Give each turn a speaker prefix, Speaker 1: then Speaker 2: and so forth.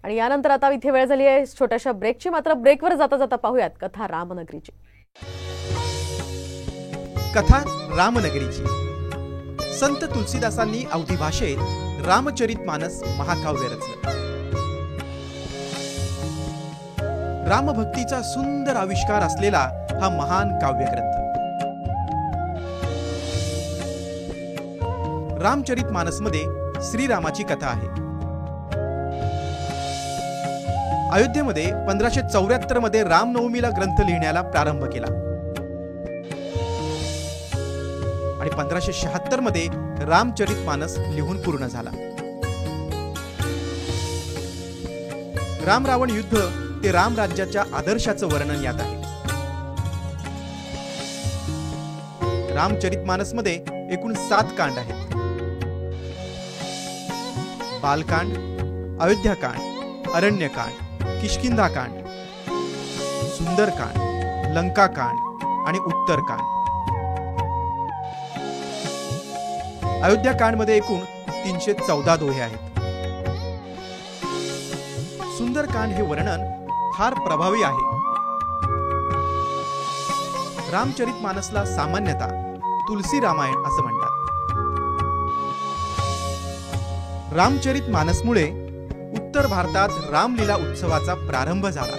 Speaker 1: आणि यानंतर आता इथे वेळ झाली आहे छोट्याशा ब्रेकची। मात्र ब्रेकवर जाता जाता पाहूयात कथा रामनगरीची।
Speaker 2: कथा रामनगरीची। संत तुलसीदासांनी अवधी भाषेत रामचरितमानस महाकाव्य रचलं। रामभक्तीचा सुंदर आविष्कार असलेला हा महान काव्यग्रंथ रामचरितमानसमध्ये श्रीरामाची कथा आहे। अयोध्येमध्ये 1574 मध्ये रामनवमीला ग्रंथ लिहिण्याला प्रारंभ केला आणि 1576 मध्ये रामचरितमानस लिहून पूर्ण झाला। राम रावण युद्ध ते राम राज्याच्या आदर्शाचं वर्णन यात आहे। रामचरितमानस मध्ये एकूण 7 कांड आहेत। बालकांड, अयोध्याकांड, अरण्यकांड, किष्किंधाकांड, सुंदरकांड, लंकाकांड आणि उत्तरकांड। अयोध्याकांड मध्ये एकूण 314 दोहे आहेत। सुंदरकांड हे वर्णन फार प्रभावी आहे। रामचरितमानसला सामान्यतः तुलसी रामायण असं म्हणतात। रामचरितमानसमुळे उत्तर भारतात रामलीला उत्सवाचा प्रारंभ झाला।